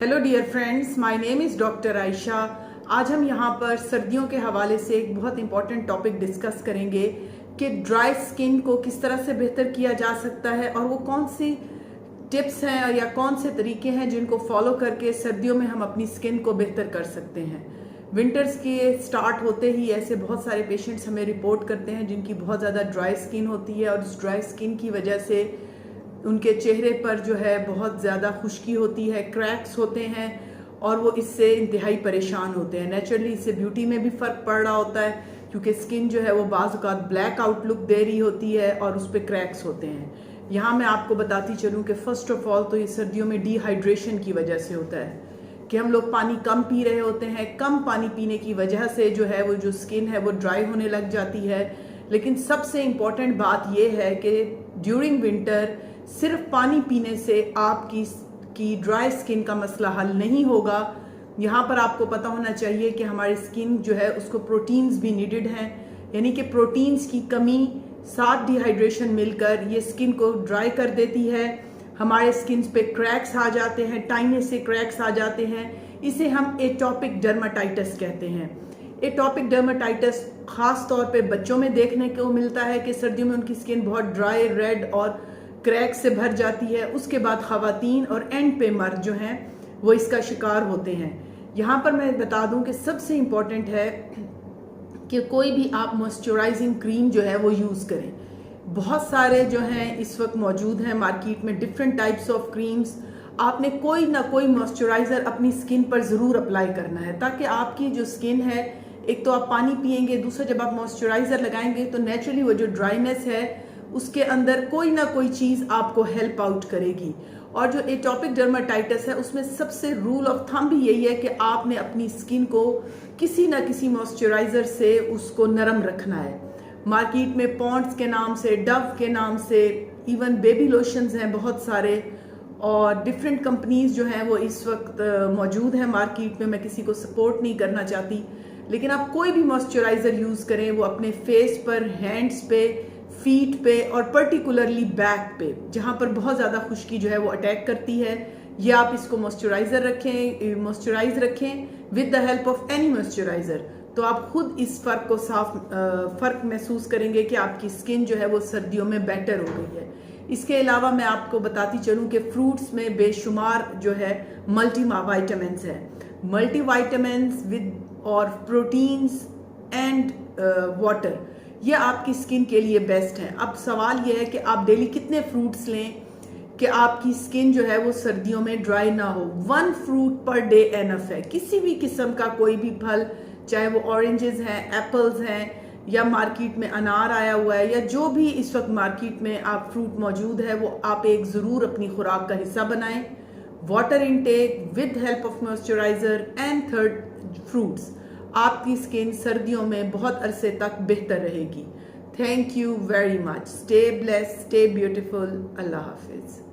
Hello dear friends, my name is doctor Ayesha. आज हम यहाँ पर सर्दियों के हवाले से एक बहुत इंपॉर्टेंट टॉपिक डिस्कस करेंगे कि ड्राई स्किन को किस तरह से बेहतर किया जा सकता है और वो कौन सी टिप्स हैं या कौन से तरीके हैं जिनको फॉलो करके सर्दियों में हम अपनी स्किन को बेहतर कर सकते हैं। विंटर्स के स्टार्ट होते ही ऐसे बहुत सारे पेशेंट्स हमें रिपोर्ट करते हैं जिनकी बहुत ज़्यादा ड्राई स्किन होती है और इस ड्राई स्किन की वजह से उनके चेहरे पर जो है बहुत ज़्यादा खुश्की होती है, क्रैक्स होते हैं और वो इससे इंतहाई परेशान होते हैं। नेचुरली इससे ब्यूटी में भी फ़र्क पड़ रहा होता है क्योंकि स्किन जो है वो बाज़ औक़ात ब्लैक आउटलुक दे रही होती है और उस पर क्रैक्स होते हैं। यहाँ मैं आपको बताती चलूँ कि फ़र्स्ट ऑफ ऑल तो ये सर्दियों में डिहाइड्रेशन की वजह से होता है कि हम लोग पानी कम पी रहे होते हैं। कम पानी पीने की वजह से जो है वो जो स्किन है वो ड्राई होने लग जाती है। लेकिन सबसे इम्पॉर्टेंट बात यह है कि ड्यूरिंग विंटर सिर्फ पानी पीने से आपकी ड्राई स्किन का मसला हल नहीं होगा। यहाँ पर आपको पता होना चाहिए कि हमारी स्किन जो है उसको प्रोटीन्स भी नीडेड हैं, यानी कि प्रोटीन्स की कमी साथ डिहाइड्रेशन मिलकर ये स्किन को ड्राई कर देती है। हमारे स्किन पे क्रैक्स आ जाते हैं, टाइनेस से क्रैक्स आ जाते हैं। इसे हम एटॉपिक डर्माटाइटिस कहते हैं। एटॉपिक डर्माटाइटिस ख़ास तौर पे बच्चों में देखने को मिलता है कि सर्दियों में उनकी स्किन बहुत ड्राई, रेड और क्रैक से भर जाती है। उसके बाद ख़वातीन और एंड पे मर्द जो हैं वो इसका शिकार होते हैं। यहाँ पर मैं बता दूं कि सबसे इम्पॉर्टेंट है कि कोई भी आप मॉइस्चराइजिंग क्रीम जो है वो यूज़ करें। बहुत सारे जो हैं इस वक्त मौजूद हैं मार्केट में, डिफरेंट टाइप्स ऑफ क्रीम्स। आपने कोई ना कोई मॉइस्चराइज़र अपनी स्किन पर ज़रूर अप्लाई करना है ताकि आपकी जो स्किन है, एक तो आप पानी पिएंगे, दूसरा जब आप मॉइस्चराइज़र लगाएंगे तो नेचुरली वो जो ड्राइनेस है उसके अंदर कोई ना कोई चीज़ आपको हेल्प आउट करेगी। और जो एटॉपिक डर्माटाइटिस है उसमें सबसे रूल ऑफ थंब भी यही है कि आपने अपनी स्किन को किसी ना किसी मॉइस्चराइज़र से उसको नरम रखना है। मार्केट में पॉन्ड्स के नाम से, डव के नाम से, इवन बेबी लोशंस हैं बहुत सारे और डिफरेंट कंपनीज जो हैं वो इस वक्त मौजूद हैं मार्केट में। मैं किसी को सपोर्ट नहीं करना चाहती, लेकिन आप कोई भी मॉइस्चराइज़र यूज़ करें वो अपने फेस पर, हैंड्स पे, फीट पे और पर्टिकुलरली बैक पे जहाँ पर बहुत ज़्यादा खुश्की जो है वो अटैक करती है, या आप इसको मॉइस्चराइज रखें with the help of any moisturiser. तो आप खुद इस फ़र्क को फ़र्क महसूस करेंगे कि आपकी स्किन जो है वो सर्दियों में बेटर हो गई है। इसके अलावा मैं आपको बताती चलूँ कि फ्रूट्स में बेशुमार जो है मल्टी वाइटामिन्स हैं। मल्टी वाइटामिन्स विद और प्रोटीन्स एंड वाटर, ये आपकी स्किन के लिए बेस्ट है। अब सवाल ये है कि आप डेली कितने फ्रूट्स लें कि आपकी स्किन जो है वो सर्दियों में ड्राई ना हो। 1 फ्रूट पर डे एनफ है। किसी भी किस्म का कोई भी फल, चाहे वो ऑरेंजेस हैं, एप्पल्स हैं, या मार्केट में अनार आया हुआ है, या जो भी इस वक्त मार्केट में आप फ्रूट मौजूद है, वो आप एक ज़रूर अपनी खुराक का हिस्सा बनाएं। Water intake with help of moisturiser and third fruits, आपकी स्किन सर्दियों में बहुत अरसे तक बेहतर रहेगी। Thank you very much. Stay blessed, stay beautiful. अल्लाह हाफिज़।